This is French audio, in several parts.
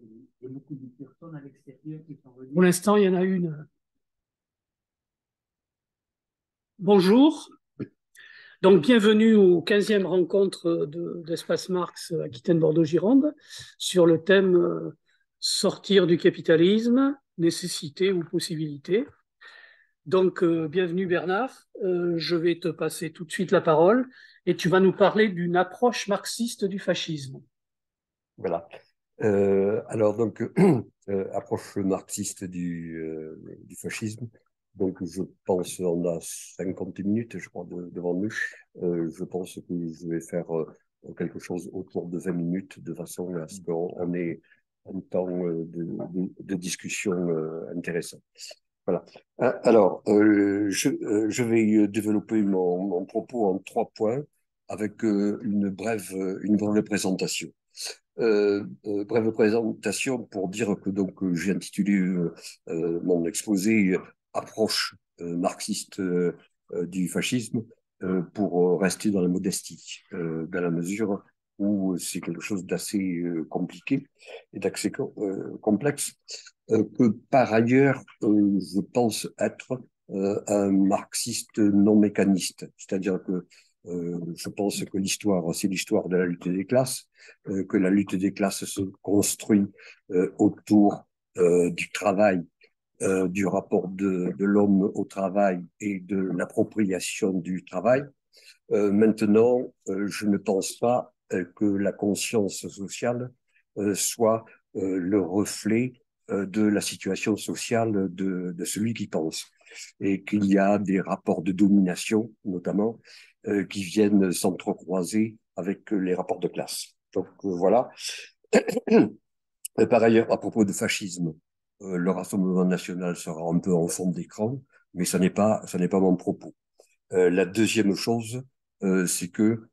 Il y a beaucoup de personnes à l'extérieur qui sont venues. Pour l'instant, il y en a une. Bonjour. Donc, bienvenue aux 15e rencontre d'Espace Marx Aquitaine-Bordeaux-Gironde sur le thème sortir du capitalisme, nécessité ou possibilité. Donc, bienvenue Bernard. Je vais te passer tout de suite la parole et tu vas nous parler d'une approche marxiste du fascisme. Voilà. Alors donc, approche marxiste du fascisme. Donc je pense, on a 50 minutes, je crois, devant nous. Je pense que je vais faire quelque chose autour de 20 minutes, de façon à ce qu'on ait un temps de discussion intéressant. Voilà. Alors, je vais développer mon propos en 3 points avec une brève présentation. Brève présentation pour dire que donc j'ai intitulé mon exposé approche marxiste du fascisme pour rester dans la modestie, dans la mesure où c'est quelque chose d'assez compliqué et d'assez complexe, que par ailleurs je pense être un marxiste non mécaniste, c'est-à-dire que je pense que l'histoire, c'est l'histoire de la lutte des classes, que la lutte des classes se construit autour du travail, du rapport de l'homme au travail et de l'appropriation du travail. Maintenant, je ne pense pas que la conscience sociale soit le reflet de la situation sociale de celui qui pense, et qu'il y a des rapports de domination, notamment, qui viennent s'entrecroiser avec les rapports de classe. Donc voilà. Par ailleurs, à propos de fascisme, le Rassemblement national sera un peu en fond d'écran, mais ça n'est pas mon propos. La deuxième chose, c'est que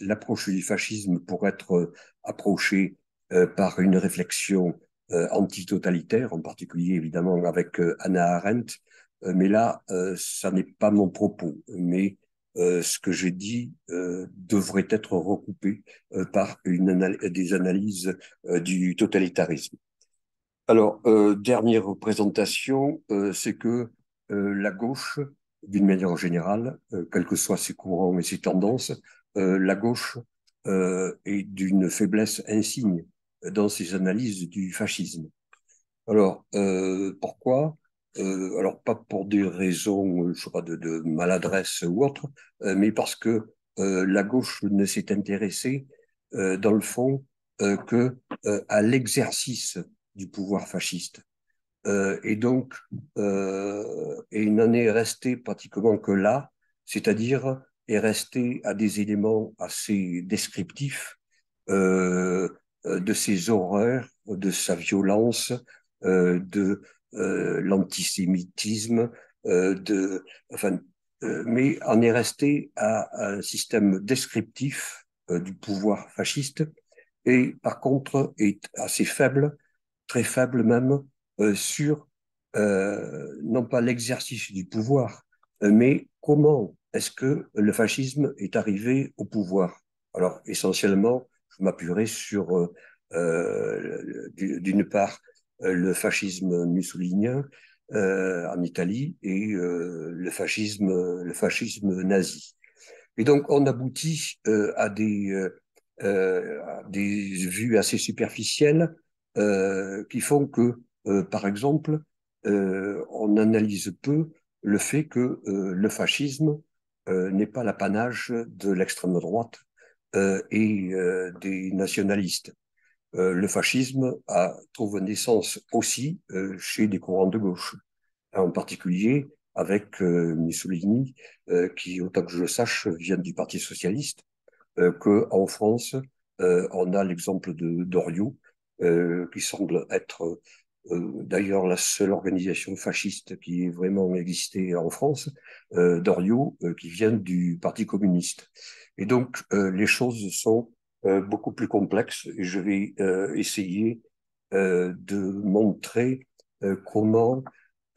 l'approche du fascisme pourrait être approchée par une réflexion antitotalitaire, en particulier évidemment avec Hannah Arendt, mais là, ça n'est pas mon propos. Mais ce que j'ai dit devrait être recoupé par des analyses du totalitarisme. Alors, dernière présentation, c'est que la gauche, d'une manière générale, quels que soient ses courants et ses tendances, la gauche est d'une faiblesse insigne dans ses analyses du fascisme. Alors, pourquoi? Alors, pas pour des raisons, je sais pas, de maladresse ou autre, mais parce que la gauche ne s'est intéressée, dans le fond, que à l'exercice du pouvoir fasciste. Et donc, et il n'en est resté pratiquement que là, c'est-à-dire est resté à des éléments assez descriptifs de ses horreurs, de sa violence, de l'antisémitisme, enfin, mais en est resté à un système descriptif du pouvoir fasciste, et par contre est assez faible, très faible même, sur non pas l'exercice du pouvoir, mais comment est-ce que le fascisme est arrivé au pouvoir. Alors, essentiellement, je m'appuierai sur, d'une part, le fascisme mussolinien en Italie et le fascisme nazi. Et donc, on aboutit à des vues assez superficielles qui font que, par exemple, on analyse peu le fait que le fascisme n'est pas l'apanage de l'extrême droite et des nationalistes. Le fascisme trouve naissance aussi chez des courants de gauche, en particulier avec Mussolini, qui, autant que je le sache, vient du Parti socialiste, qu'en France, on a l'exemple de Doriot, qui semble être d'ailleurs la seule organisation fasciste qui ait vraiment existé en France, Doriot, qui vient du Parti communiste. Et donc, les choses sont beaucoup plus complexes, et je vais essayer de montrer comment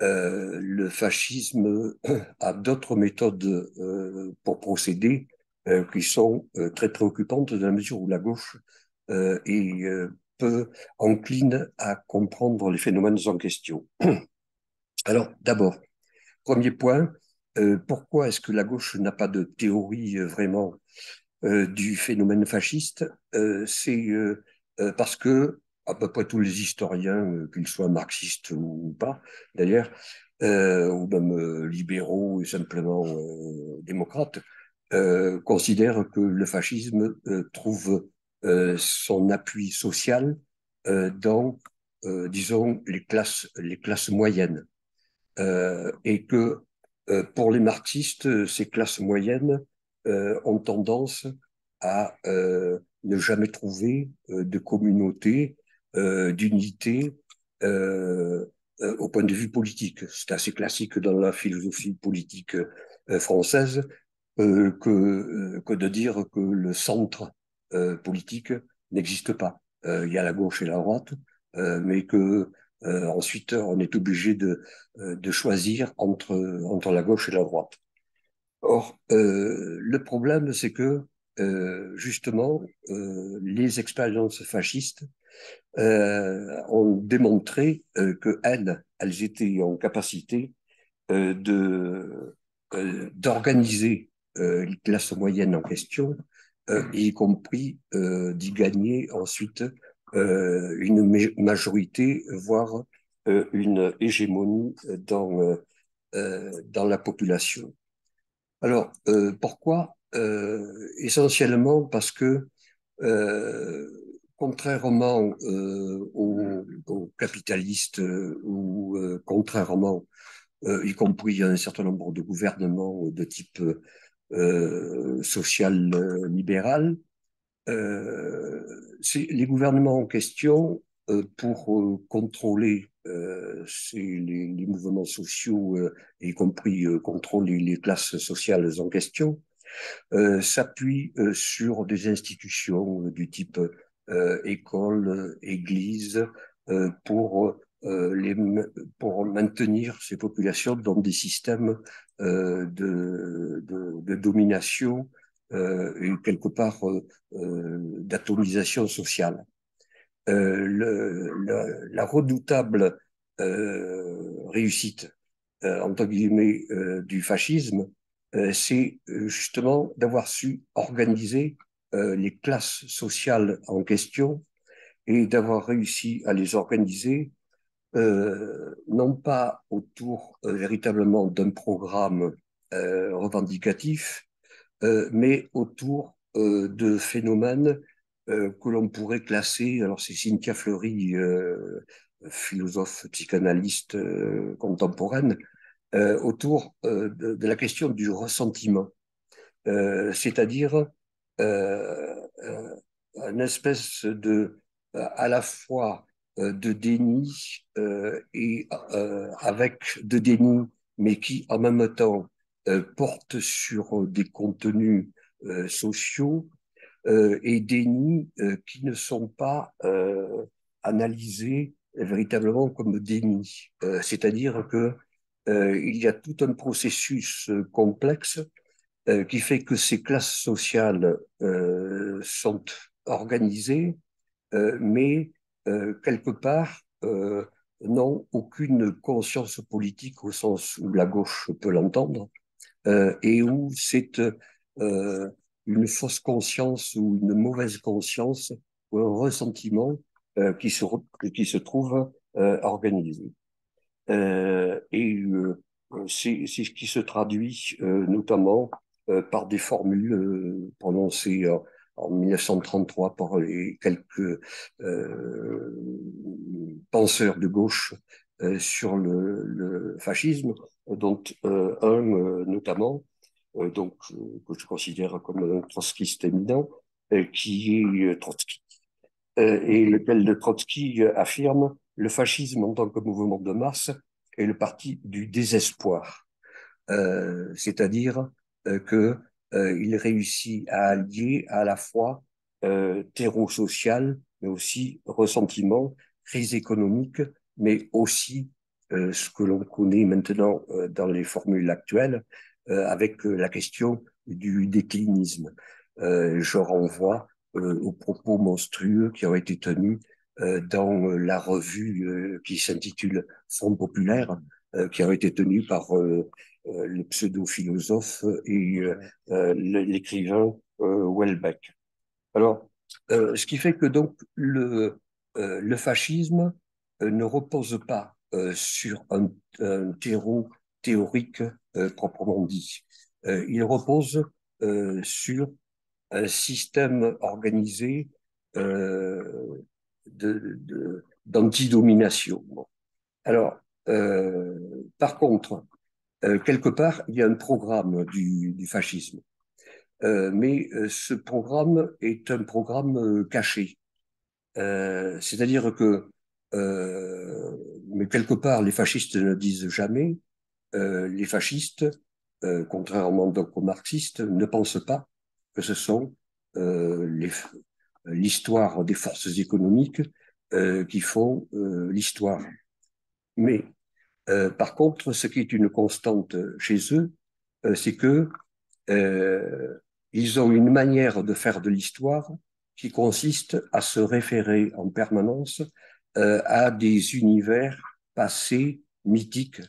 le fascisme a d'autres méthodes pour procéder qui sont très préoccupantes, dans la mesure où la gauche est peu encline à comprendre les phénomènes en question. Alors, d'abord, premier point, pourquoi est-ce que la gauche n'a pas de théorie vraiment du phénomène fasciste? C'est parce que à peu près tous les historiens, qu'ils soient marxistes ou pas, d'ailleurs, ou même libéraux ou simplement démocrates, considèrent que le fascisme trouve son appui social dans, disons, les classes moyennes. Et que pour les marxistes, ces classes moyennes ont tendance à ne jamais trouver de communauté, d'unité au point de vue politique. C'est assez classique dans la philosophie politique française que de dire que le centre politique n'existe pas. Il y a la gauche et la droite, mais que ensuite on est obligé de choisir entre la gauche et la droite. Or, le problème, c'est que justement, les expériences fascistes ont démontré elles étaient en capacité d'organiser les classes moyennes en question, y compris d'y gagner ensuite une majorité, voire une hégémonie dans la population. Alors, pourquoi? Essentiellement parce que, contrairement aux capitalistes ou contrairement y compris un certain nombre de gouvernements de type social-libéral. Les gouvernements en question, pour contrôler les mouvements sociaux, y compris contrôler les classes sociales en question, s'appuient sur des institutions du type école, église, pour pour maintenir ces populations dans des systèmes de domination et quelque part d'atomisation sociale. La redoutable réussite, entre guillemets, du fascisme, c'est justement d'avoir su organiser les classes sociales en question et d'avoir réussi à les organiser non pas autour véritablement d'un programme revendicatif, mais autour de phénomènes que l'on pourrait classer, alors c'est Cynthia Fleury, philosophe psychanalyste contemporaine, autour de la question du ressentiment, c'est-à-dire une espèce de, à la fois de déni et avec de déni, mais qui en même temps porte sur des contenus sociaux et déni qui ne sont pas analysés véritablement comme déni. C'est-à-dire que il y a tout un processus complexe qui fait que ces classes sociales sont organisées, mais quelque part n'ont aucune conscience politique au sens où la gauche peut l'entendre, et où c'est une fausse conscience ou une mauvaise conscience ou un ressentiment qui se trouve organisé. C'est ce qui se traduit notamment par des formules prononcées en 1933 par les quelques penseurs de gauche sur le fascisme, dont un notamment, que je considère comme un trotskiste éminent, qui est Trotsky, et lequel de Trotsky affirme le fascisme en tant que mouvement de masse est le parti du désespoir, c'est-à-dire il réussit à allier à la fois terreau social, mais aussi ressentiment, crise économique, mais aussi ce que l'on connaît maintenant dans les formules actuelles, avec la question du déclinisme. Je renvoie aux propos monstrueux qui ont été tenus dans la revue qui s'intitule Front populaire, qui a été tenue par le pseudo-philosophe et l'écrivain Houellebecq. Alors, ce qui fait que donc le fascisme ne repose pas sur un terreau théorique proprement dit. Il repose sur un système organisé d'antidomination. Bon. Alors, par contre, quelque part, il y a un programme du fascisme. Mais ce programme est un programme caché. C'est-à-dire que, mais quelque part, les fascistes ne disent jamais, les fascistes, contrairement donc aux marxistes, ne pensent pas que ce sont l'histoire des forces économiques qui font l'histoire. Mais par contre, ce qui est une constante chez eux, c'est que ils ont une manière de faire de l'histoire qui consiste à se référer en permanence à des univers passés mythiques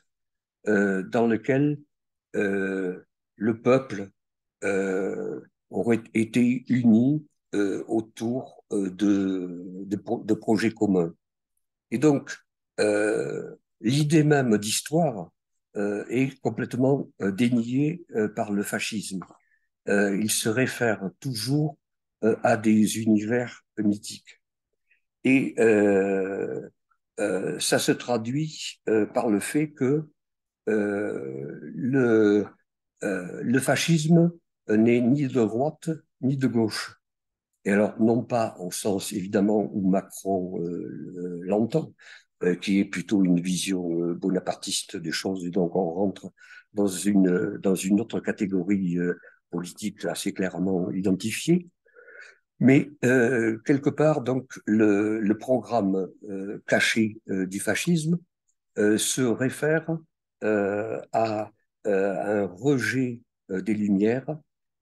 dans lesquels le peuple aurait été uni autour de projets communs. Et donc, l'idée même d'histoire est complètement déniée par le fascisme. Il se réfère toujours à des univers mythiques. Et ça se traduit par le fait que le fascisme n'est ni de droite ni de gauche. Et alors, non pas au sens évidemment où Macron l'entend, qui est plutôt une vision bonapartiste des choses, et donc on rentre dans une autre catégorie politique assez clairement identifiée. Mais quelque part, donc, le programme caché du fascisme se réfère à un rejet des Lumières,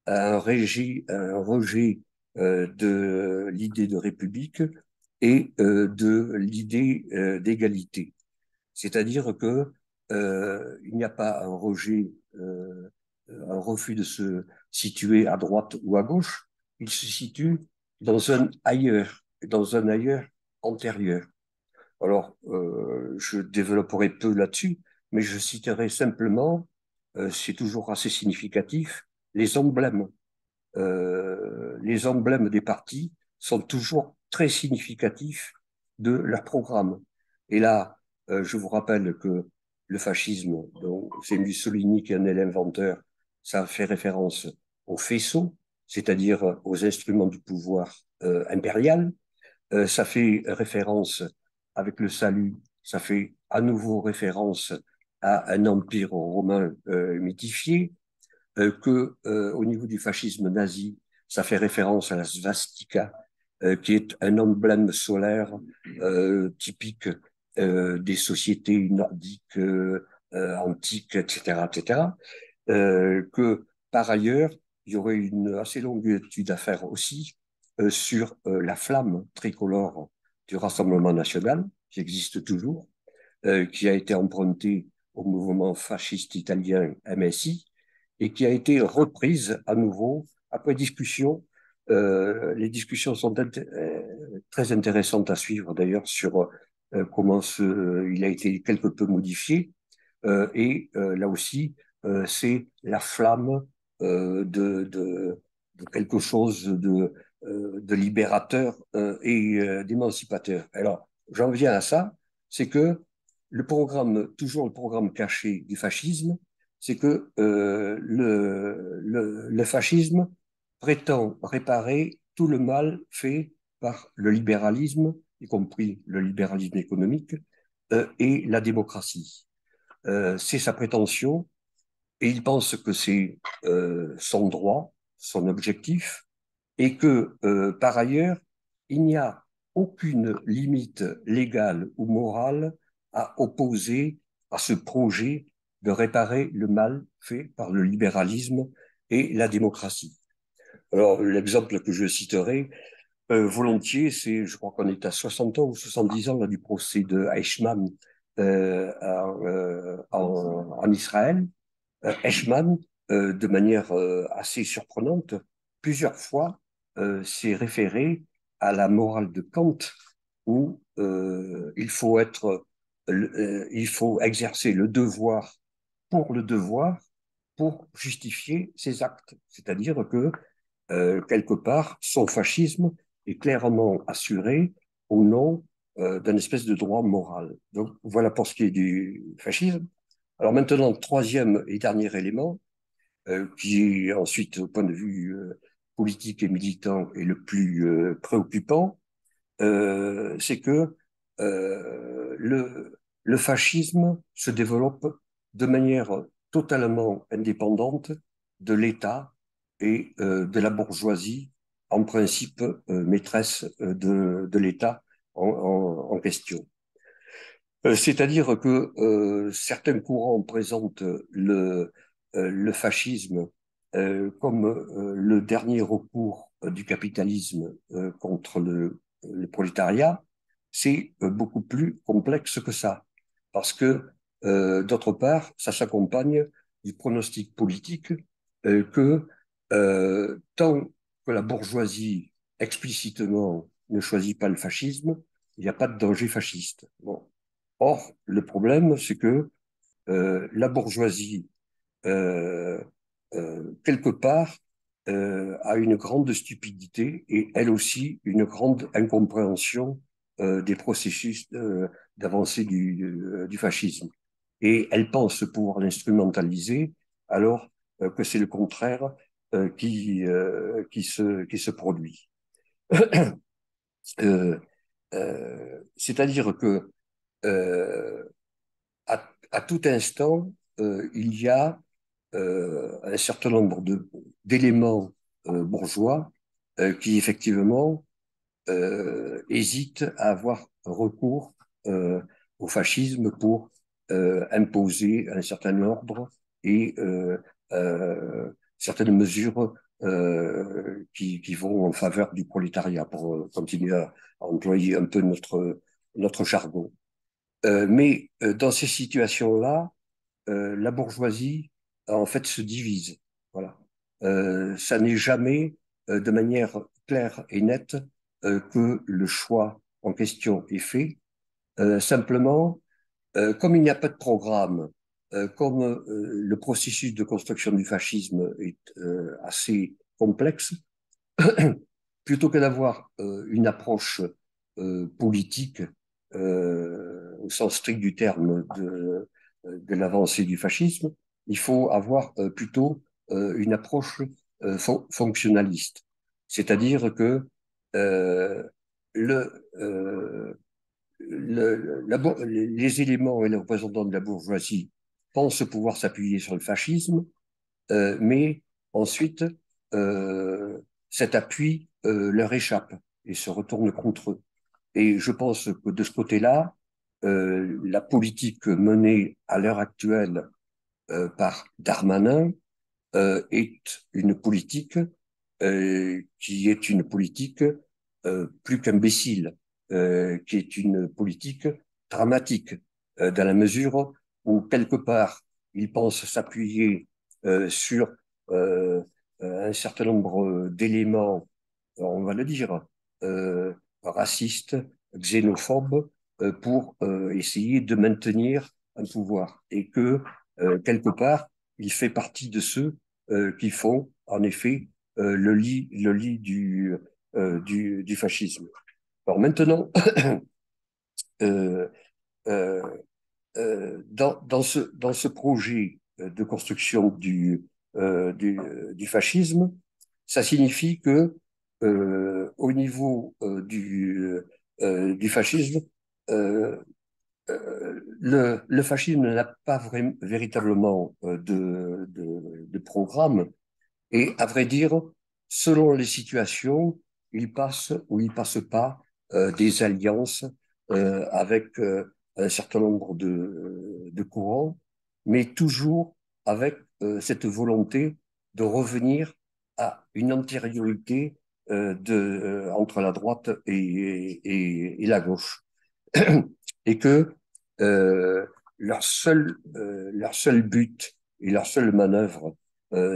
à un rejet de l'idée de république et de l'idée d'égalité. C'est-à-dire que il n'y a pas un rejet, un refus de se situer à droite ou à gauche, il se situe dans un ailleurs antérieur. Alors, je développerai peu là-dessus, mais je citerai simplement, c'est toujours assez significatif, les emblèmes. Les emblèmes des partis sont toujours très significatifs de leur programme. Et là, je vous rappelle que le fascisme, donc c'est Mussolini qui en est l'inventeur, ça fait référence au faisceau, c'est-à-dire aux instruments du pouvoir impérial. Ça fait référence avec le salut, ça fait à nouveau référence à un empire romain mythifié, au niveau du fascisme nazi, ça fait référence à la svastika, qui est un emblème solaire typique des sociétés nordiques antiques, etc., etc. Que par ailleurs, il y aurait une assez longue étude à faire aussi sur la flamme tricolore du Rassemblement national, qui existe toujours, qui a été empruntée au mouvement fasciste italien MSI et qui a été reprise à nouveau après discussion. Les discussions sont très intéressantes à suivre d'ailleurs sur comment il a été quelque peu modifié. Et là aussi, c'est la flamme de quelque chose de libérateur et d'émancipateur. Alors, j'en viens à ça, c'est que toujours le programme caché du fascisme, c'est que le fascisme prétend réparer tout le mal fait par le libéralisme, y compris le libéralisme économique, et la démocratie. C'est sa prétention, et il pense que c'est son droit, son objectif, et que, par ailleurs, il n'y a aucune limite légale ou morale à opposer à ce projet de réparer le mal fait par le libéralisme et la démocratie. Alors, l'exemple que je citerai, Volontiers, je crois qu'on est à 60 ans ou 70 ans là, du procès de Eichmann en Israël. Eichmann, de manière assez surprenante, plusieurs fois s'est référé à la morale de Kant où il faut exercer le devoir pour justifier ses actes. C'est-à-dire que quelque part, son fascisme est clairement assuré au nom d'un espèce de droit moral. Donc voilà pour ce qui est du fascisme. Alors maintenant, troisième et dernier élément, qui est ensuite, au point de vue politique et militant, est le plus préoccupant, c'est que le fascisme se développe de manière totalement indépendante de l'État et de la bourgeoisie, en principe maîtresse de l'État en question. C'est-à-dire que certains courants présentent le fascisme comme le dernier recours du capitalisme contre le prolétariat. C'est beaucoup plus complexe que ça, parce que d'autre part, ça s'accompagne du pronostic politique que tant que la bourgeoisie explicitement ne choisit pas le fascisme, il n'y a pas de danger fasciste. Bon. Or, le problème, c'est que la bourgeoisie, euh, quelque part, a une grande stupidité et elle aussi une grande incompréhension des processus d'avancée du fascisme. Et elle pense pouvoir l'instrumentaliser alors que c'est le contraire qui se produit. Euh, C'est-à-dire que euh, à tout instant, il y a un certain nombre d'éléments bourgeois qui effectivement hésitent à avoir recours au fascisme pour imposer un certain ordre et certaines mesures qui vont en faveur du prolétariat, pour continuer à employer un peu notre jargon. Mais dans ces situations-là, la bourgeoisie, en fait, se divise. Voilà. Ça n'est jamais de manière claire et nette que le choix en question est fait. Simplement, comme il n'y a pas de programme, comme le processus de construction du fascisme est assez complexe, plutôt que d'avoir une approche politique au sens strict du terme de l'avancée du fascisme, il faut avoir plutôt une approche fonctionnaliste. C'est-à-dire que euh, le, euh, les éléments et les représentants de la bourgeoisie pensent pouvoir s'appuyer sur le fascisme, mais ensuite, euh, cet appui leur échappe et se retourne contre eux. Et je pense que de ce côté-là, la politique menée à l'heure actuelle par Darmanin est une politique qui est une politique plus qu'imbécile, qui est une politique dramatique, dans la mesure où, quelque part, il pense s'appuyer sur euh, un certain nombre d'éléments, on va le dire, racistes, xénophobes, pour essayer de maintenir un pouvoir. Et que, quelque part, il fait partie de ceux qui font, en effet, le lit du fascisme. Alors maintenant, euh, euh, dans ce projet de construction du fascisme, ça signifie que au niveau du fascisme, euh, le fascisme n'a pas véritablement de programme et, à vrai dire, selon les situations, il passe ou il passe pas des alliances avec un certain nombre de courants, mais toujours avec cette volonté de revenir à une antériorité entre la droite et la gauche. Et que leur seul but et leur seule manœuvre,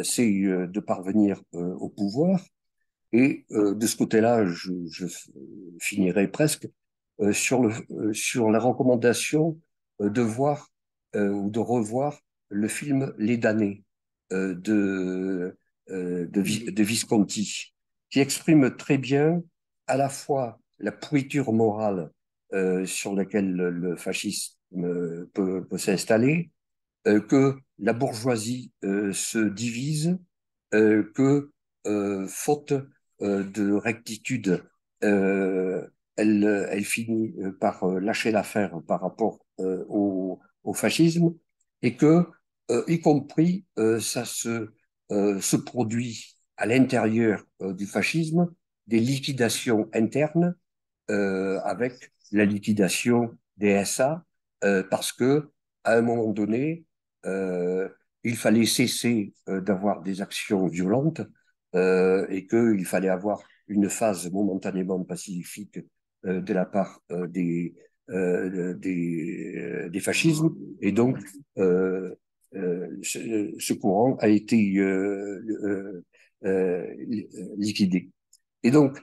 c'est de parvenir au pouvoir. Et de ce côté-là, je finirai presque sur la recommandation de voir ou de revoir le film Les Damnés de Visconti, qui exprime très bien à la fois la pourriture morale sur laquelle le fascisme peut s'installer, que la bourgeoisie se divise, que faute de rectitude, elle finit par lâcher l'affaire par rapport au fascisme, et que, y compris, ça se produit à l'intérieur du fascisme des liquidations internes avec la liquidation des SA, parce que à un moment donné, il fallait cesser d'avoir des actions violentes et qu'il fallait avoir une phase momentanément pacifique de la part des fascismes. Et donc, ce courant a été liquidé. Et donc,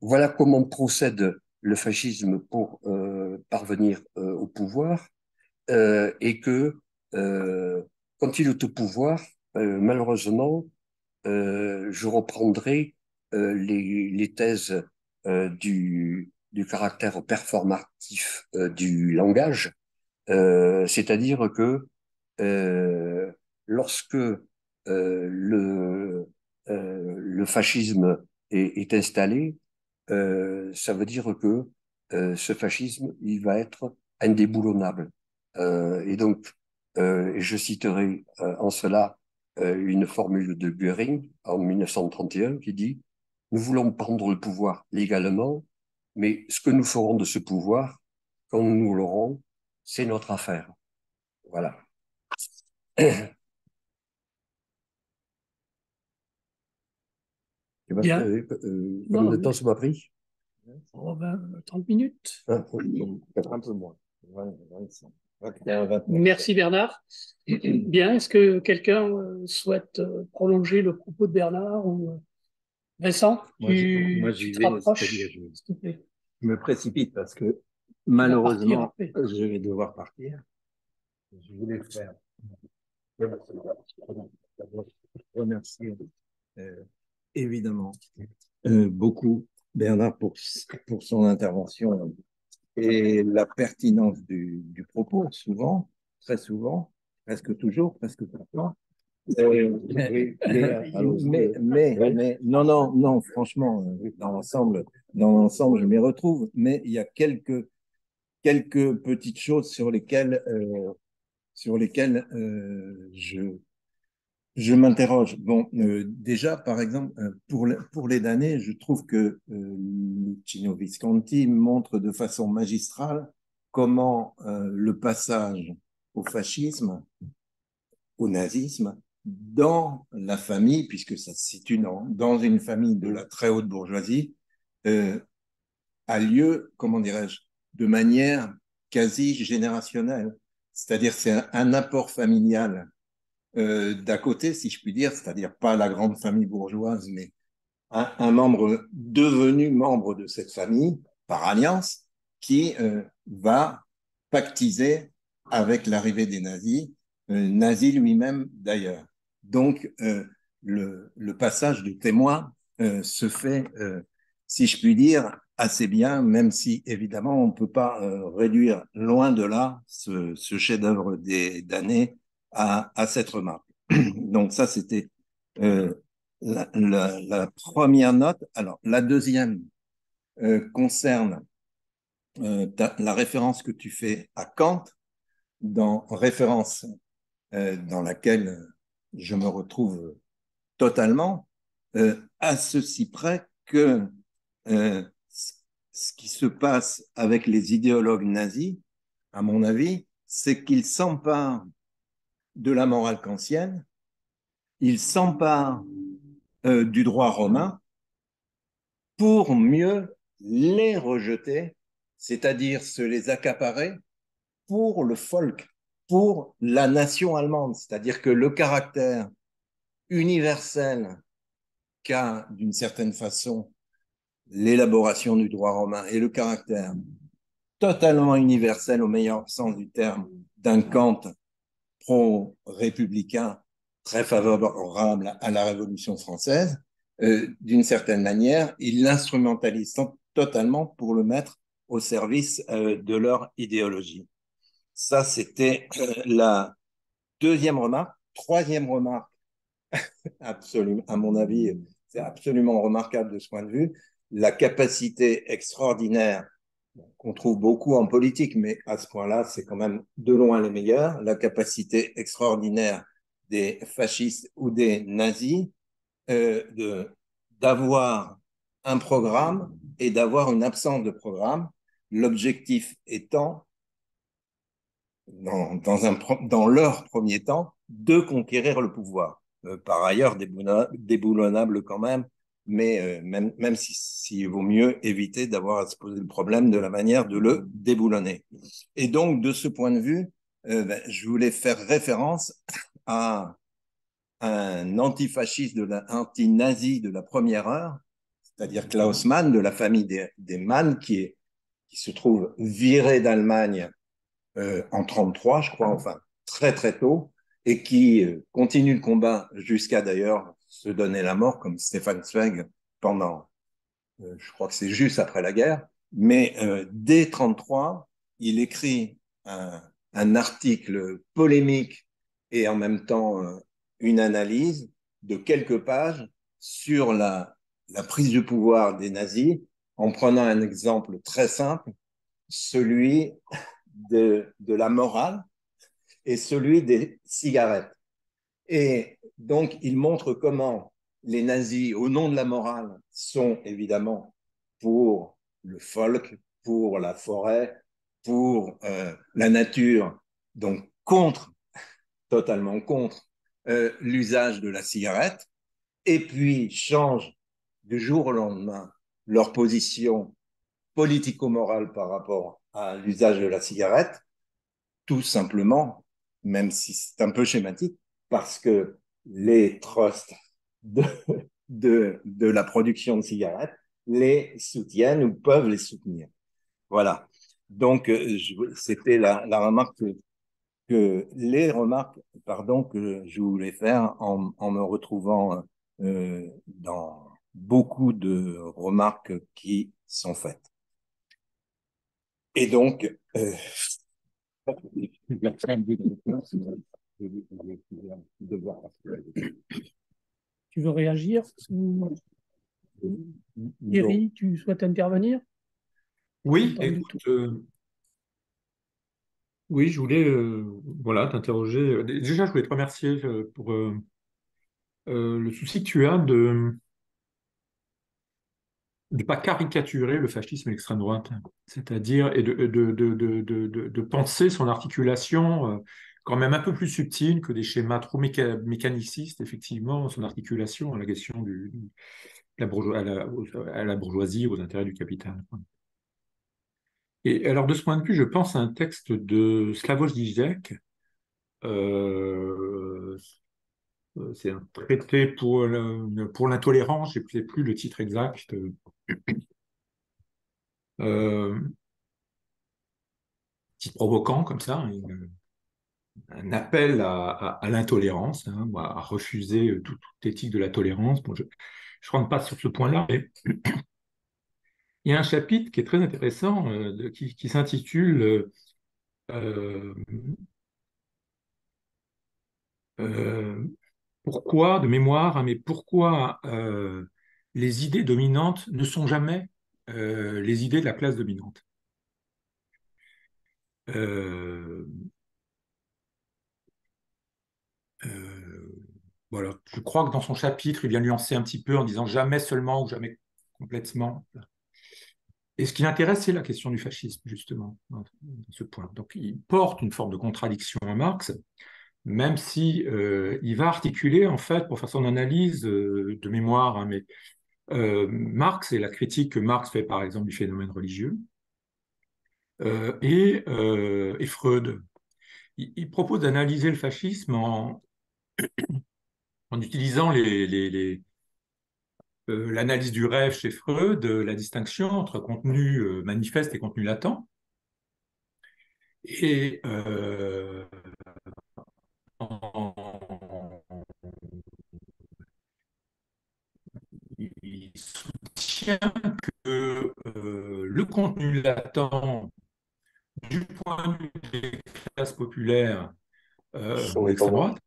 voilà comment procède le fascisme pour parvenir au pouvoir, et que quand il est au pouvoir, malheureusement, je reprendrai les thèses du caractère performatif du langage, c'est-à-dire que euh, lorsque le fascisme est installé, ça veut dire que ce fascisme, il va être indéboulonnable. Et donc, je citerai en cela une formule de Göring en 1931 qui dit: nous voulons prendre le pouvoir légalement, mais ce que nous ferons de ce pouvoir, quand nous l'aurons, c'est notre affaire. Voilà. Bien. Combien de temps ça m'a pris? 30 minutes. Un peu moins. 25. Merci Bernard. Bien, est-ce que quelqu'un souhaite prolonger le propos de Bernard ou Vincent, tu te rapproches, s'il te plaît. Je me précipite parce que Tu vas malheureusement, partir après. je vais devoir partir. Je voulais faire. Remercier évidemment beaucoup Bernard pour son intervention et la pertinence du propos, souvent, très souvent, presque toujours, presque tout le temps. Mais non, franchement, dans l'ensemble, je m'y retrouve, mais il y a quelques petites choses sur lesquelles je m'interroge. Bon, déjà, par exemple, pour les damnés, je trouve que Luchino Visconti montre de façon magistrale comment le passage au fascisme, au nazisme, dans la famille, puisque ça se situe dans une famille de la très haute bourgeoisie, a lieu, comment dirais-je, de manière quasi générationnelle. C'est-à-dire c'est un apport familial d'à côté, si je puis dire, c'est-à-dire pas la grande famille bourgeoise, mais un membre devenu membre de cette famille par alliance qui va pactiser avec l'arrivée des nazis, nazi lui-même d'ailleurs. Donc le passage de témoin se fait, si je puis dire, assez bien, même si évidemment on ne peut pas réduire loin de là ce chef-d'œuvre des damnés à cette remarque. Donc ça, c'était la première note. Alors, la deuxième concerne la référence que tu fais à Kant, référence dans laquelle je me retrouve totalement, à ceci près que ce qui se passe avec les idéologues nazis, à mon avis, c'est qu'ils s'emparent de la morale kantienne, ils s'emparent du droit romain pour mieux les rejeter, c'est-à-dire se les accaparer pour le folk, pour la nation allemande. C'est-à-dire que le caractère universel qu'a, d'une certaine façon, l'élaboration du droit romain et le caractère totalement universel, au meilleur sens du terme, d'un Kant pro-républicain très favorable à la Révolution française, d'une certaine manière, ils l'instrumentalisent totalement pour le mettre au service de leur idéologie. Ça, c'était la deuxième remarque. Troisième remarque, absolument, à mon avis, c'est absolument remarquable de ce point de vue, la capacité extraordinaire qu'on trouve beaucoup en politique, mais à ce point-là, c'est quand même de loin les meilleurs, la capacité extraordinaire des fascistes ou des nazis d'avoir un programme et d'avoir une absence de programme, l'objectif étant, dans leur premier temps, de conquérir le pouvoir. Par ailleurs, déboulonnable quand même, mais même s'il vaut mieux éviter d'avoir à se poser le problème de la manière de le déboulonner. Et donc, de ce point de vue, je voulais faire référence à un antifasciste, anti-nazi de la première heure, c'est-à-dire Klaus Mann, de la famille des Mann, qui se trouve viré d'Allemagne en 1933, je crois, enfin, très très tôt, et qui continue le combat jusqu'à d'ailleurs se donner la mort, comme Stefan Zweig, pendant, je crois que c'est juste après la guerre, mais dès 1933, il écrit un article polémique et en même temps une analyse de quelques pages sur la prise du pouvoir des nazis, en prenant un exemple très simple, celui de la morale et celui des cigarettes. Et donc, il montre comment les nazis, au nom de la morale, sont évidemment pour le folk, pour la forêt, pour la nature, donc totalement contre l'usage de la cigarette, et puis changent du jour au lendemain leur position politico-morale par rapport à l'usage de la cigarette, tout simplement, même si c'est un peu schématique, parce que les trusts de, de la production de cigarettes les soutiennent ou peuvent les soutenir. Voilà. Donc, c'était la remarque les remarques, pardon, que je voulais faire en me retrouvant dans beaucoup de remarques qui sont faites. Et donc, Tu veux réagir? Thierry, tu souhaites intervenir? Oui, écoute, oui, je voulais voilà, t'interroger. Déjà, je voulais te remercier pour le souci que tu as de ne pas caricaturer le fascisme et l'extrême droite, c'est-à-dire et de penser son articulation quand même un peu plus subtile que des schémas trop mécanicistes, effectivement, son articulation à la question à la bourgeoisie, aux intérêts du capital. Et alors, de ce point de vue, je pense à un texte de Slavoj Žižek. C'est un traité pour l'intolérance, je ne sais plus le titre exact. Petit provoquant comme ça, un appel à l'intolérance, hein, à refuser toute éthique de la tolérance. Bon, je ne rentre pas sur ce point-là, mais il y a un chapitre qui est très intéressant qui s'intitule pourquoi, de mémoire, hein, mais pourquoi les idées dominantes ne sont jamais les idées de la classe dominante. Voilà. Je crois que dans son chapitre, il vient nuancer un petit peu en disant jamais seulement ou jamais complètement. Et ce qui l'intéresse, c'est la question du fascisme, justement, dans ce point. Donc, il porte une forme de contradiction à Marx, même si il va articuler, en fait, pour faire son analyse de mémoire, hein, mais Marx et la critique que Marx fait, par exemple, du phénomène religieux, et Freud. Il propose d'analyser le fascisme en utilisant l'analyse du rêve chez Freud, la distinction entre contenu manifeste et contenu latent. Et il soutient que le contenu latent, du point de vue des classes populaires d'extrême droite,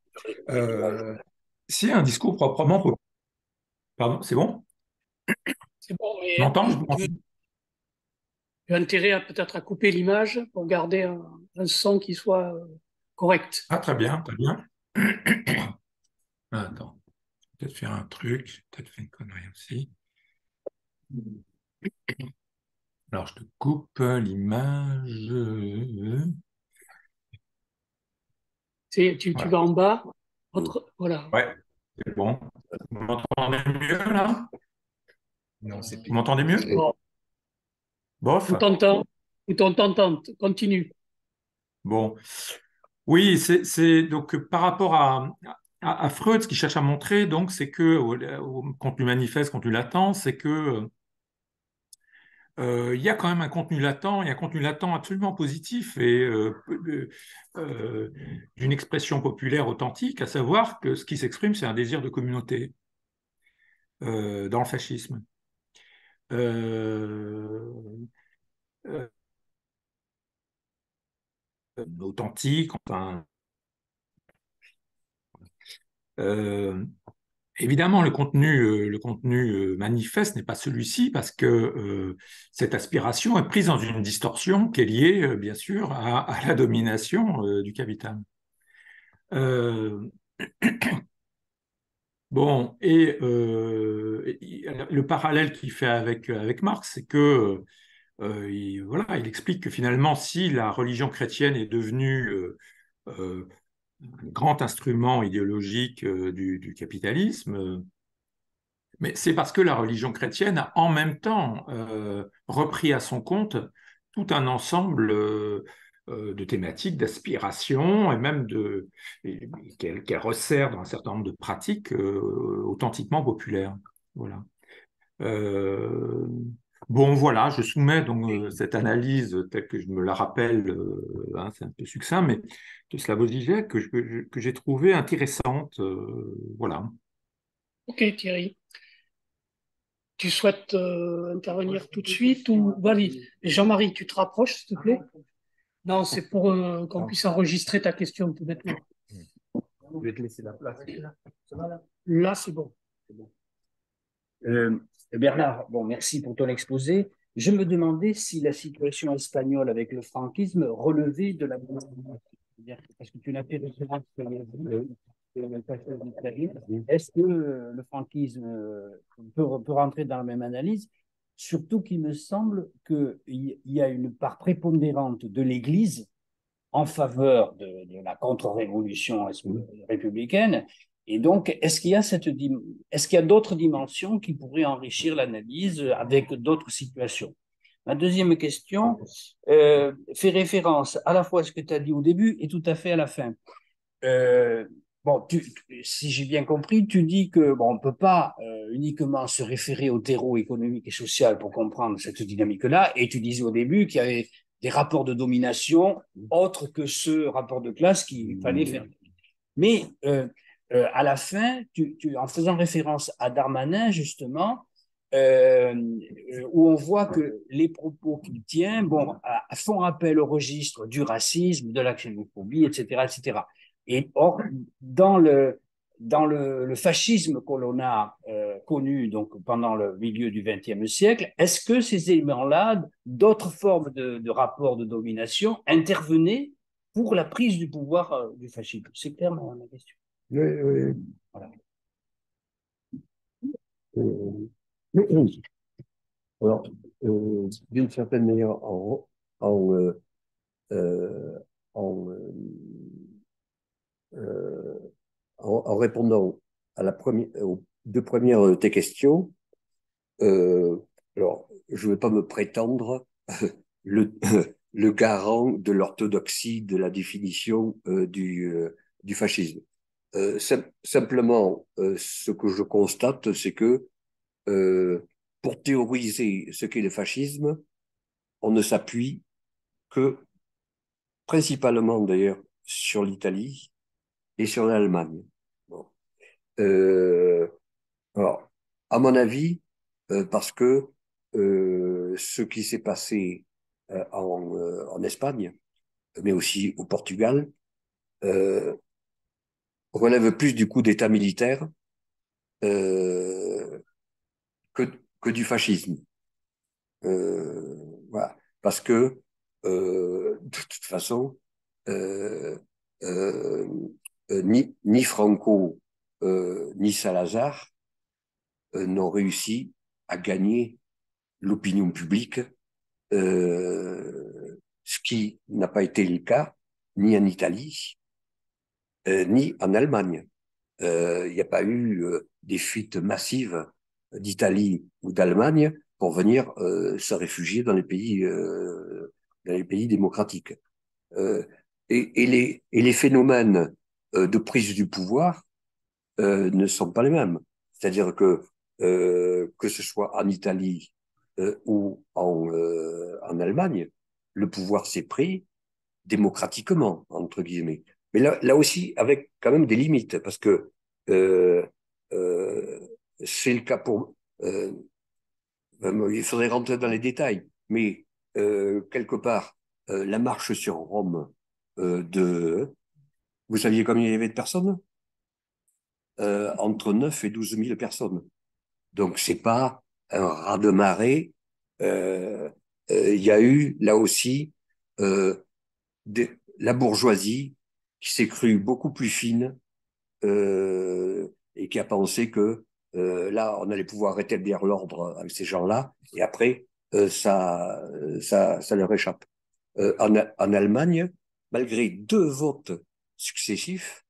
c'est un discours proprement populaire. Pardon, c'est bon? C'est bon, Tu mais m'entends? tu as intérêt peut-être à couper l'image pour garder un son qui soit correct. Ah, très bien, très bien. Attends, peut-être faire un truc, j'ai peut-être fait une connerie aussi. Alors, je te coupe l'image. Tu Voilà. vas en bas. Voilà. Ouais, c'est bon. Vous m'entendez mieux là? Non, c'est Vous pire. m'entendez mieux? Bon, Bof. on t'entend. On t'entend. Continue. Bon. Oui, c'est donc par rapport à Freud, ce qu'il cherche à montrer, donc, c'est que au contenu manifeste, contenu latent, c'est que il y a quand même un contenu latent, il y a un contenu latent absolument positif et d'une expression populaire authentique, à savoir que ce qui s'exprime, c'est un désir de communauté dans le fascisme. Euh, euh, Authentique, enfin. Euh, Évidemment, le contenu manifeste n'est pas celui-ci parce que cette aspiration est prise dans une distorsion qui est liée, bien sûr, à la domination du capital. Euh, bon, le parallèle qu'il fait avec Marx, c'est que voilà, il explique que finalement, si la religion chrétienne est devenue un grand instrument idéologique du capitalisme, mais c'est parce que la religion chrétienne a en même temps repris à son compte tout un ensemble de thématiques, d'aspirations et même qu'elle resserre dans un certain nombre de pratiques authentiquement populaires. Voilà. Euh, bon, voilà, je soumets donc cette analyse telle que je me la rappelle, hein, c'est un peu succinct, mais de Slavoj Žižek que j'ai trouvé intéressante. Voilà. Ok, Thierry. Tu souhaites intervenir tout de suite ou vas-y. Jean-Marie, tu te rapproches, s'il te plaît? Non, c'est pour qu'on puisse enregistrer ta question tout bêtement. Je vais te laisser la place. Ça va là? Là, c'est bon. Bernard, bon, merci pour ton exposé. Je me demandais si la situation espagnole avec le franquisme relevait de la parce que tu n'as fait référence est-ce que le franquisme peut rentrer dans la même analyse? Surtout qu'il me semble qu'il y a une part prépondérante de l'Église en faveur de la contre-révolution républicaine. Et donc, est-ce qu'il y a d'autres dimensions qui pourraient enrichir l'analyse avec d'autres situations? Ma deuxième question fait référence à la fois à ce que tu as dit au début et tout à fait à la fin. Bon, si j'ai bien compris, tu dis que bon, on ne peut pas uniquement se référer au terreau économique et social pour comprendre cette dynamique-là. Et tu disais au début qu'il y avait des rapports de domination autres que ce rapport de classe qu'il fallait faire. Mais à la fin, en faisant référence à Darmanin, justement, où on voit que les propos qu'il tient bon, font appel au registre du racisme, de la xénophobie, etc., etc. Et or, dans le fascisme que l'on a connu donc, pendant le milieu du XXe siècle, est-ce que ces éléments-là, d'autres formes de rapports de domination, intervenaient pour la prise du pouvoir du fascisme? C'est clair, ma question. Oui, oui. Voilà. Alors, d'une certaine manière, en, euh, en en répondant à aux deux premières de tes questions, alors, je ne vais pas me prétendre le, le garant de l'orthodoxie de la définition du fascisme. Simplement, ce que je constate, c'est que pour théoriser ce qu'est le fascisme, on ne s'appuie que principalement d'ailleurs sur l'Italie et sur l'Allemagne. Bon. Alors, à mon avis, parce que ce qui s'est passé en Espagne, mais aussi au Portugal, euh, relève plus du coup d'État militaire euh, que, que du fascisme. Voilà. Parce que, de toute façon, euh, euh, ni Franco ni Salazar n'ont réussi à gagner l'opinion publique, ce qui n'a pas été le cas ni en Italie, ni en Allemagne. Il n'y a pas eu des fuites massives d'Italie ou d'Allemagne pour venir se réfugier dans les pays démocratiques. Euh, et les phénomènes de prise du pouvoir ne sont pas les mêmes. C'est-à-dire que ce soit en Italie ou en Allemagne, le pouvoir s'est pris démocratiquement, entre guillemets. Mais là aussi, avec quand même des limites, parce que euh, euh, c'est le cas pour... il faudrait rentrer dans les détails, mais quelque part, la marche sur Rome de... Vous saviez combien il y avait de personnes? Entre 9 et 12 000 personnes. Donc, c'est pas un raz-de-marée. Euh, il y a eu, là aussi, euh, la bourgeoisie qui s'est crue beaucoup plus fine et qui a pensé que là, on allait pouvoir rétablir l'ordre avec ces gens-là, et après, ça leur échappe. En Allemagne, malgré 2 votes successifs,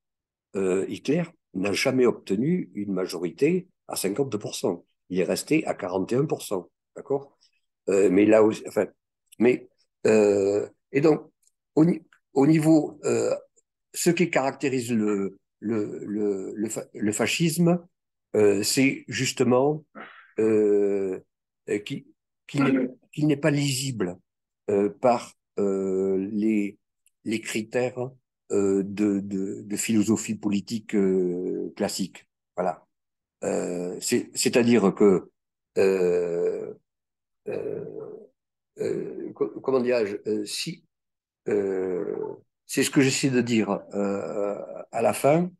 Hitler n'a jamais obtenu une majorité à 50%. Il est resté à 41%. D'accord? Mais là aussi, enfin, mais, et donc, au, au niveau, ce qui caractérise le fascisme, c'est justement qu'il qu'il n'est pas lisible par les critères de philosophie politique classique. Voilà. C'est-à-dire que euh, euh, comment dirais-je, si euh, c'est ce que j'essaie de dire à la fin,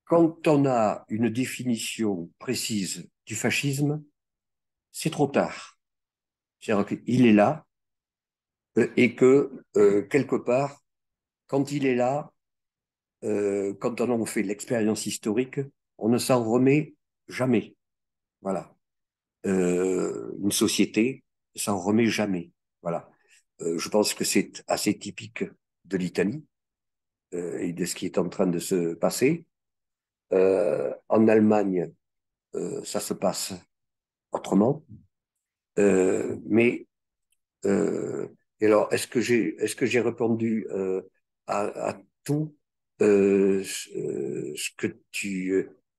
quand on a une définition précise du fascisme, c'est trop tard. C'est-à-dire qu'il est là et que quelque part, quand il est là, quand on en fait l'expérience historique, on ne s'en remet jamais. Voilà. Une société ne s'en remet jamais. Voilà. Je pense que c'est assez typique de l'Italie et de ce qui est en train de se passer. En Allemagne, ça se passe autrement. Mais et alors, est-ce que j'ai répondu à tout ce que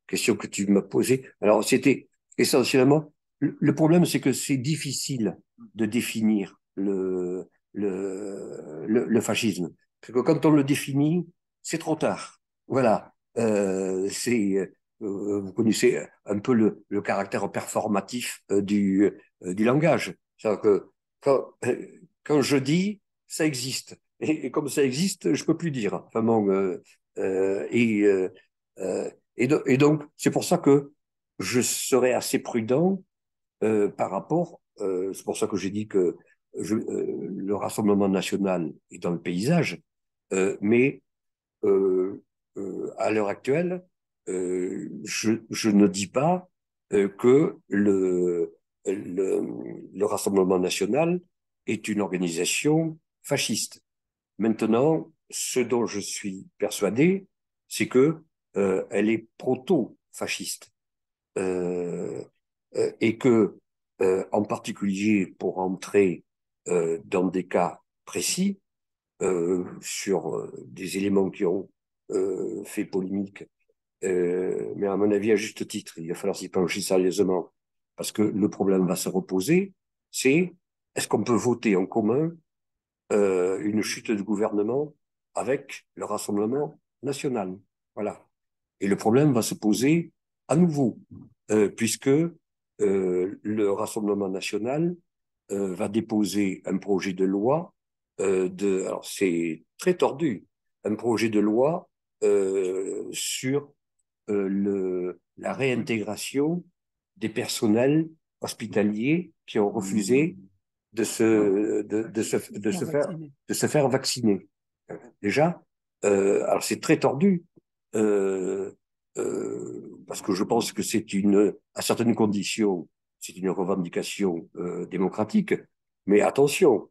question que tu m'as posée? Alors, c'était essentiellement le problème, c'est que c'est difficile de définir le fascisme. Parce que quand on le définit, c'est trop tard. Voilà. Vous connaissez un peu le caractère performatif du langage. C'est-à-dire que quand je dis, ça existe. Et comme ça existe, je peux plus dire. Enfin bon, et donc, c'est pour ça que je serais assez prudent par rapport. C'est pour ça que j'ai dit que le Rassemblement national est dans le paysage, mais à l'heure actuelle, je ne dis pas que le Rassemblement national est une organisation fasciste. Maintenant, ce dont je suis persuadé, c'est que elle est proto-fasciste. Et que, en particulier pour entrer dans des cas précis, sur des éléments qui ont fait polémique, mais à mon avis à juste titre, il va falloir s'y pencher sérieusement, parce que le problème va se reposer, c'est est-ce qu'on peut voter en commun une chute de gouvernement avec le Rassemblement national? Voilà. Et le problème va se poser à nouveau, puisque le Rassemblement national va déposer un projet de loi alors c'est très tordu, un projet de loi sur la réintégration des personnels hospitaliers qui ont refusé de se faire vacciner. Déjà, alors c'est très tordu, euh, parce que je pense que à certaines conditions, c'est une revendication démocratique, mais attention,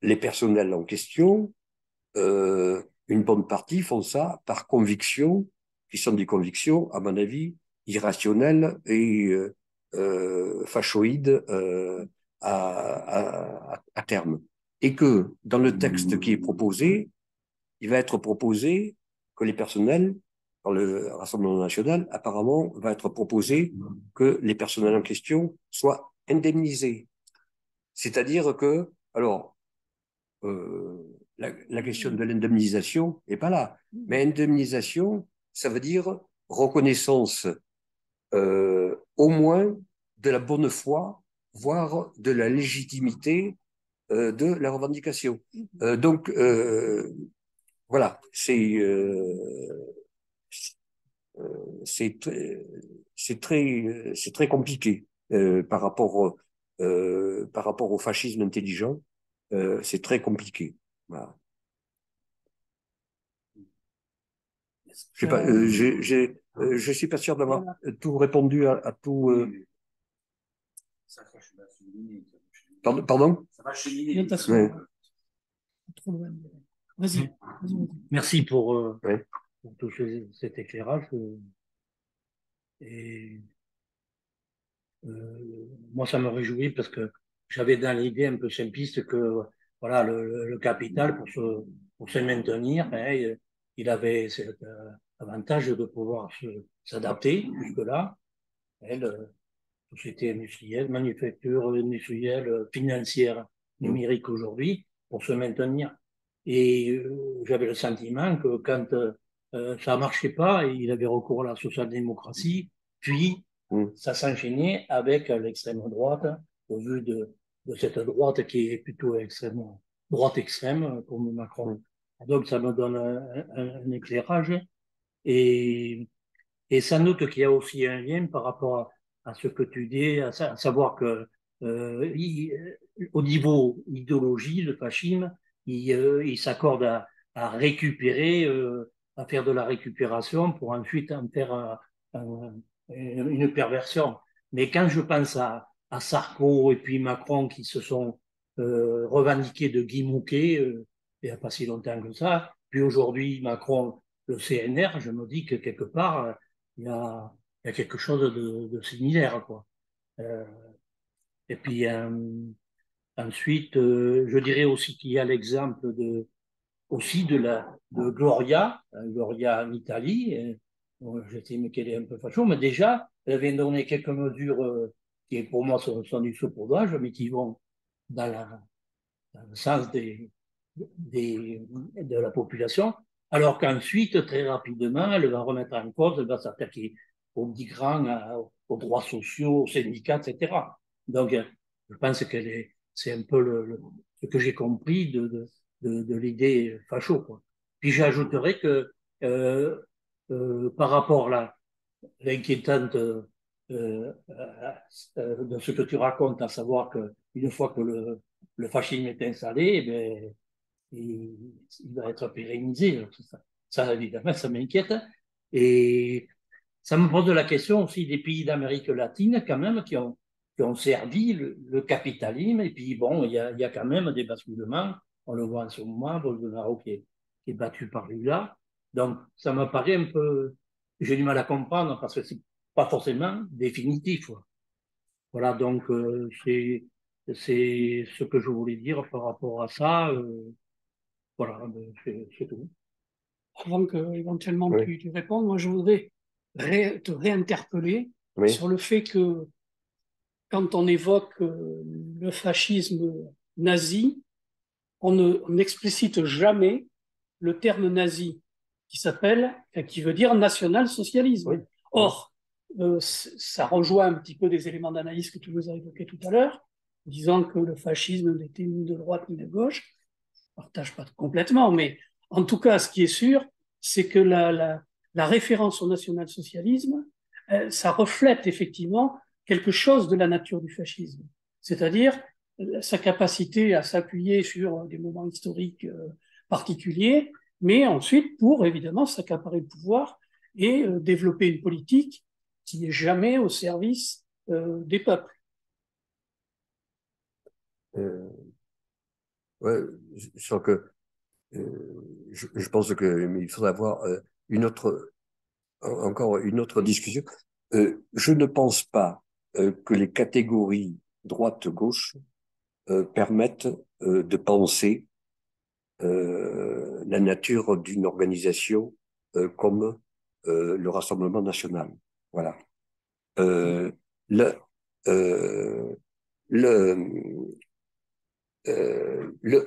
les personnels en question, une bonne partie font ça par conviction, qui sont des convictions, à mon avis, irrationnelles et fachoïdes à terme. Et que dans le texte qui est proposé, il va être proposé que les personnels, dans le Rassemblement national, apparemment, va être proposé que les personnels en question soient indemnisés. C'est-à-dire que, alors, la question de l'indemnisation n'est pas là. Mais indemnisation, ça veut dire reconnaissance au moins de la bonne foi, voire de la légitimité de la revendication. Donc, voilà, c'est très compliqué par rapport au fascisme intelligent. C'est très compliqué. Voilà. Je sais pas, je suis pas sûr d'avoir tout répondu à tout. Pardon? Ça va cheminer. Ouais. Vas-y. Merci pour Ouais. tout cet éclairage. Et moi, ça me réjouit parce que j'avais dans l'idée un peu simpliste que voilà, le capital, pour se maintenir, hein, il avait cet avantage de pouvoir s'adapter jusque-là. Société industrielle, manufacture industrielle, financière, numérique aujourd'hui, pour se maintenir. Et j'avais le sentiment que quand ça marchait pas, il avait recours à la social-démocratie, puis ça s'enchaînait avec l'extrême droite, au vu de cette droite qui est plutôt extrêmement droite extrême, comme Macron. Donc ça me donne un éclairage. Et, et sans doute qu'il y a aussi un lien par rapport à ce que tu dis, à savoir que au niveau idéologie, le fascisme, il s'accorde à récupérer, à faire de la récupération pour ensuite en faire une perversion. Mais quand je pense à Sarko et puis Macron qui se sont revendiqués de Guy Mouquet, il n'y a pas si longtemps que ça, puis aujourd'hui Macron, le CNR, je me dis que quelque part, il y a quelque chose de similaire, quoi. Euh, et puis ensuite, je dirais aussi qu'il y a l'exemple aussi de Gloria, Gloria en Italie. J'estime qu'elle est un peu facho, mais déjà, elle avait donné quelques mesures qui, pour moi, sont du saupoudrage, mais qui vont dans le sens de la population, alors qu'ensuite, très rapidement, elle va remettre en cause, elle va s'attaquer aux migrants, aux droits sociaux, aux syndicats, etc. Donc, je pense que c'est un peu ce que j'ai compris de l'idée facho, quoi. Puis j'ajouterais que par rapport à l'inquiétante de ce que tu racontes, à savoir qu'une fois que le fascisme est installé, eh bien, il va être pérennisé. Ça, évidemment, ça m'inquiète. Et ça me pose la question aussi des pays d'Amérique latine, quand même, qui ont servi le capitalisme. Et puis, bon, il y a quand même des basculements. On le voit en ce moment, Bolsonaro qui est battu par Lula. Donc, ça me paraît un peu, j'ai du mal à comprendre parce que c'est pas forcément définitif. Voilà, donc c'est ce que je voulais dire par rapport à ça. Voilà, c'est tout. Avant que éventuellement Oui, tu répondes, moi je voudrais te réinterpeller oui, sur le fait que quand on évoque le fascisme nazi, on n'explicite jamais le terme nazi qui s'appelle, qui veut dire oui, national-socialisme. oui. Or, ça rejoint un petit peu des éléments d'analyse que tu nous as évoqués tout à l'heure, disant que le fascisme n'était ni de droite ni de gauche. Je ne partage pas complètement, mais en tout cas, ce qui est sûr, c'est que la référence au national-socialisme, ça reflète effectivement quelque chose de la nature du fascisme, c'est-à-dire sa capacité à s'appuyer sur des moments historiques particuliers, mais ensuite pour évidemment s'accaparer le pouvoir et développer une politique qui n'est jamais au service des peuples. Euh, ouais, je sens que je pense qu'il faudrait avoir une autre, encore une autre discussion. Je ne pense pas que les catégories droite-gauche permettent de penser la nature d'une organisation comme le Rassemblement national. Voilà. Euh, le, euh, le, le,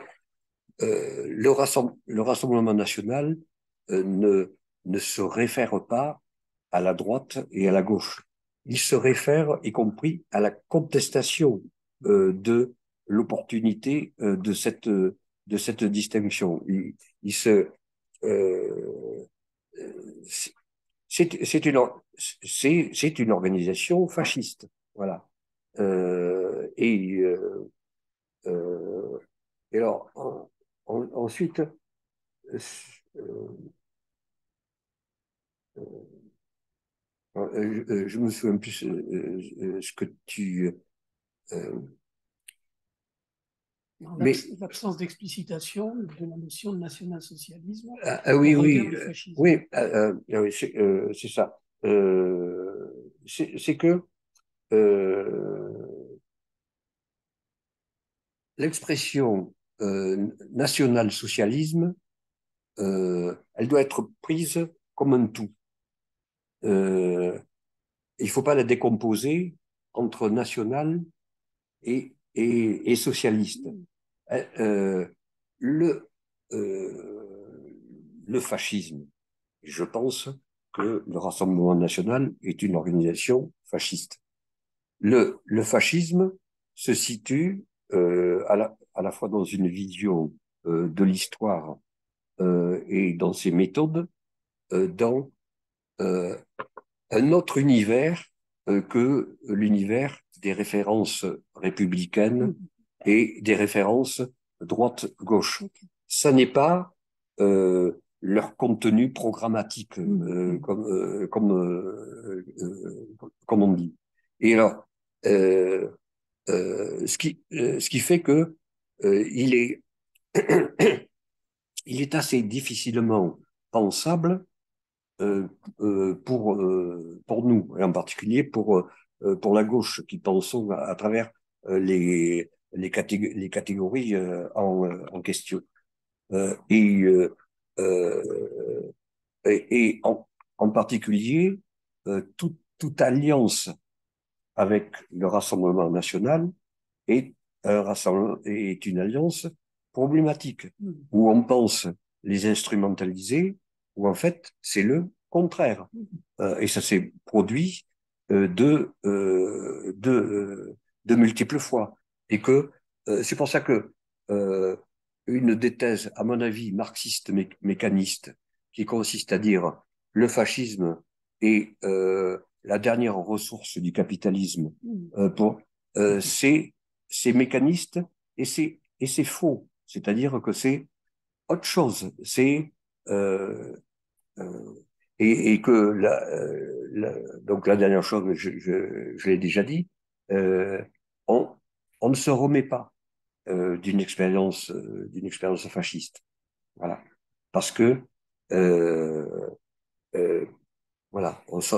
le Rassemblement national ne se réfère pas à la droite et à la gauche. Il se réfère, y compris, à la contestation de l'opportunité de cette distinction. Il se, euh, c'est une organisation fasciste, voilà. Et, euh, et alors, ensuite, euh, je me souviens plus ce que tu. Euh, mais L'absence d'explicitation de la notion de national-socialisme au oui, regard oui, du fascisme. oui, oui, c'est ça. C'est que l'expression national-socialisme, elle doit être prise comme un tout. Il ne faut pas la décomposer entre national et socialiste. Euh, le, le fascisme, je pense que le Rassemblement national est une organisation fasciste. Le fascisme se situe à la fois dans une vision de l'histoire et dans ses méthodes, dans euh, un autre univers que l'univers des références républicaines et des références droite-gauche. Ça n'est pas leur contenu programmatique, comme on dit. Et alors, euh, ce qui fait que il est, il est assez difficilement pensable euh, pour nous, et en particulier pour la gauche, qui pensons à travers les catégories en question. Euh, et, euh, euh, et en particulier, toute alliance avec le Rassemblement national est, est une alliance problématique, où on pense les instrumentaliser, où en fait c'est le contraire. Et ça s'est produit de multiples fois. Et que c'est pour ça que euh, une des thèses, à mon avis, marxiste mécaniste, qui consiste à dire le fascisme est la dernière ressource du capitalisme, c'est mécaniste et c'est faux. C'est-à-dire que c'est autre chose. C'est euh, euh, et que donc la dernière chose, je l'ai déjà dit, euh, on, on ne se remet pas d'une expérience fasciste. Voilà. Parce que Euh, voilà, on sent.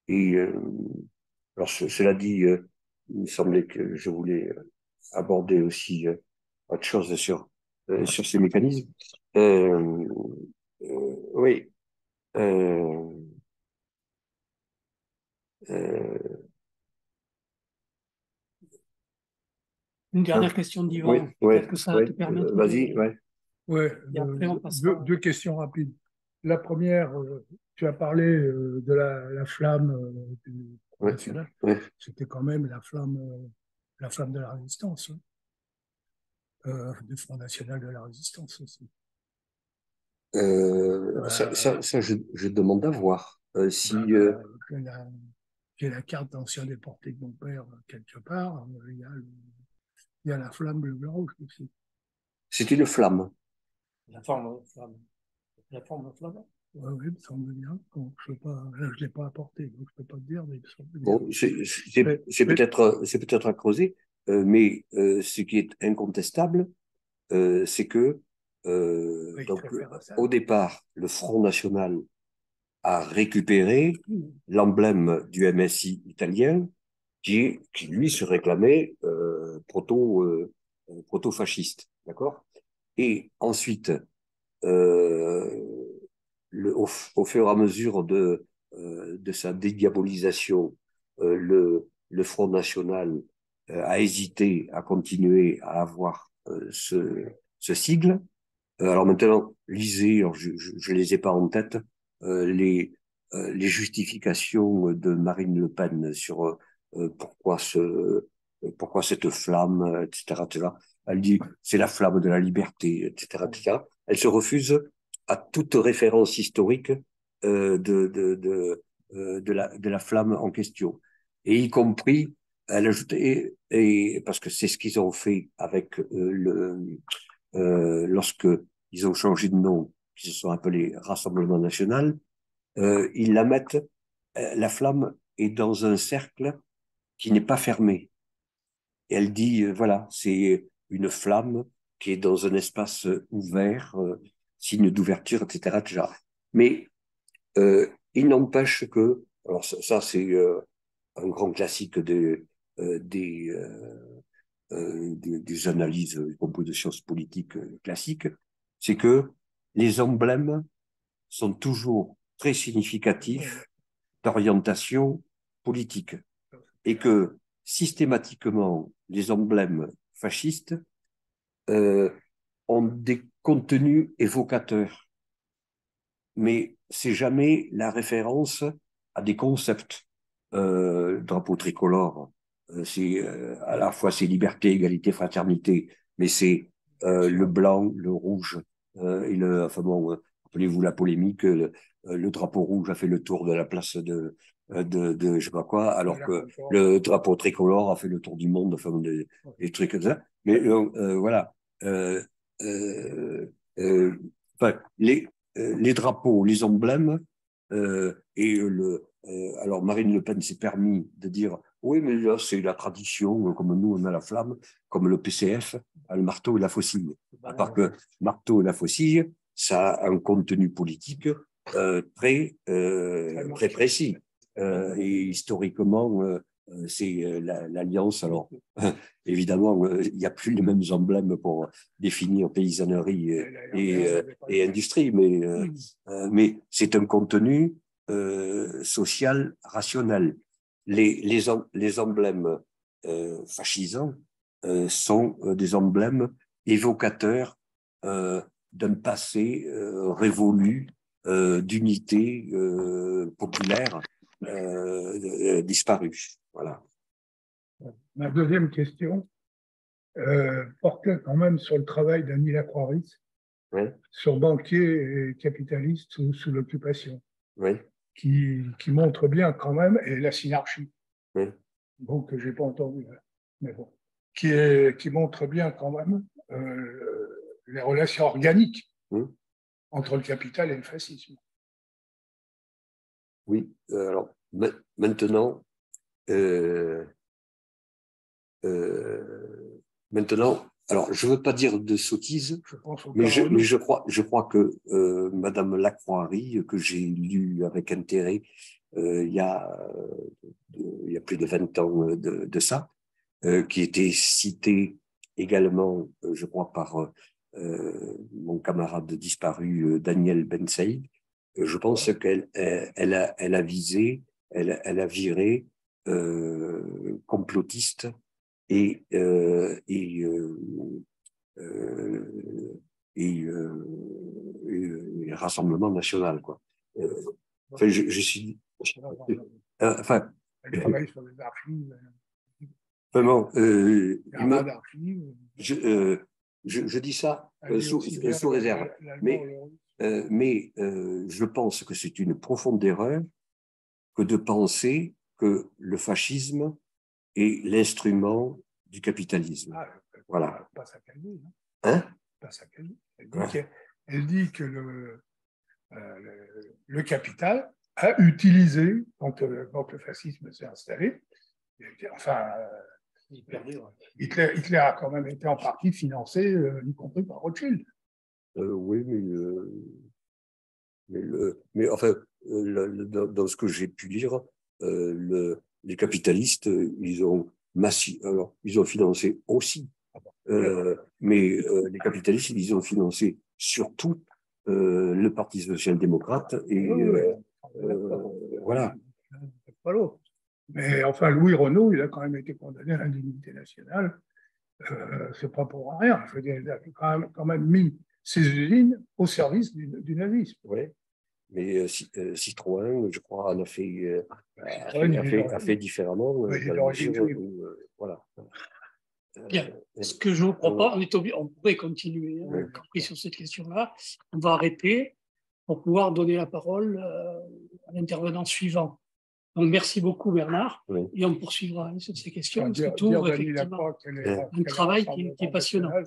Et alors, cela dit, il me semblait que je voulais aborder aussi autre chose sur ces mécanismes. Oui. Euh, euh, Une dernière hein, question d'Yvan, oui, oui, peut-être que ça va oui. te permettre Vas-y, de... ouais. Ouais, Et après, on passera... deux questions rapides. La première, tu as parlé de la flamme du Front Ouais, National. ouais. C'était quand même la flamme de la résistance, hein, du Front National de la résistance aussi. Je demande à voir. Si, J'ai j'ai la carte d'ancien déporté de mon père quelque part. Il y a la flamme bleu-blanc-rouge aussi. c'est une flamme. La forme flamme. La forme flamme. Oui, oui, il me semble bien. Bon, je ne l'ai pas apporté, donc je ne peux pas te dire, mais il me semble bien. Bon, c'est peut-être à creuser, mais ce qui est incontestable, c'est que Oui, donc, très faire à ça. au départ, le Front National a récupéré l'emblème du MSI italien qui lui se réclamait proto-fasciste, d'accord? Et ensuite, euh, au fur et à mesure de sa dédiabolisation, le Front National a hésité à continuer à avoir ce sigle. Alors maintenant, lisez, alors je les ai pas en tête, les justifications de Marine Le Pen sur pourquoi cette flamme, etc., etc. Elle dit c'est la flamme de la liberté, etc., etc. Elle se refuse à toute référence historique de la flamme en question. Et y compris, elle ajoute, parce que c'est ce qu'ils ont fait avec lorsque ils ont changé de nom, qui se sont appelés Rassemblement National, ils la mettent, la flamme est dans un cercle qui n'est pas fermé. Et elle dit, voilà, c'est une flamme qui est dans un espace ouvert, signe d'ouverture, etc., etc. Mais il n'empêche que, alors ça c'est un grand classique des analyses, y compris de sciences politiques classiques, c'est que les emblèmes sont toujours très significatifs d'orientation politique et que systématiquement les emblèmes fascistes ont des contenus évocateurs, mais c'est jamais la référence à des concepts. Drapeau tricolore, c'est à la fois c'est liberté, égalité, fraternité, mais c'est le blanc, le rouge et le. Enfin bon, rappelez-vous la polémique, le drapeau rouge a fait le tour de la place de je sais pas quoi, alors que le drapeau tricolore a fait le tour du monde, enfin des trucs comme ça. Mais voilà. Euh, euh, euh, enfin, les drapeaux, les emblèmes et alors Marine Le Pen s'est permis de dire oui, mais là c'est la tradition, comme nous on a la flamme, comme le PCF a le marteau et la faucille. À part que marteau et la faucille, ça a un contenu politique très précis. Et historiquement, c'est l'alliance. Alors, évidemment, il n'y a plus les mêmes emblèmes pour définir paysannerie et industrie, mais c'est un contenu social rationnel. Les emblèmes fascisants sont des emblèmes évocateurs d'un passé révolu d'unité populaire disparue. Voilà. Ma deuxième question portait quand même sur le travail d'Annie Lacroix-Ries, Oui, sur banquier et capitaliste sous l'occupation, oui, qui montre bien quand même, et la synarchie, oui. donc que j'ai pas entendu, hein, mais bon, qui montre bien quand même les relations organiques entre le capital et le fascisme. Oui, alors maintenant, euh, maintenant, Alors, je ne veux pas dire de sottise, Je pense au mais Renault. je crois que Madame Lacroix-Harry, que j'ai lu avec intérêt il y a plus de 20 ans de ça, qui était citée également, je crois, par mon camarade disparu Daniel Ben Saïd. Je pense qu'elle elle a visé, elle a viré complotiste et Rassemblement national, quoi. Enfin, je suis. Enfin. Elle travaille sur les archives. Vraiment, je dis ça sous réserve. Mais je pense que c'est une profonde erreur que de penser que le fascisme est l'instrument du capitalisme. Voilà. Pas ça qu'elle dit. Hein? Pas ça qu'elle dit. Elle dit que le capital a utilisé, donc le fascisme s'est installé, enfin, Hitler a quand même été en partie financé, y compris par Rothschild. Oui, mais enfin, dans ce que j'ai pu lire, les capitalistes, ils ont financé aussi. Mais les capitalistes, ils ont financé surtout le Parti social-démocrate et voilà. Pas l'autre. Mais enfin, Louis Renault, il a quand même été condamné à l'indignité nationale. C'est pas pour rien. Je veux dire, il a quand même mis ses usines au service du nazisme. Oui, mais Citroën, je crois, en a fait, a fait différemment. Voilà. Bien. Ce que je vous propose, on pourrait continuer, y compris sur cette question-là. On va arrêter pour pouvoir donner la parole à l'intervenant suivant. Donc, merci beaucoup, Bernard. Oui. Et on poursuivra sur ces questions. C'est toujours effectivement un travail qui est passionnant.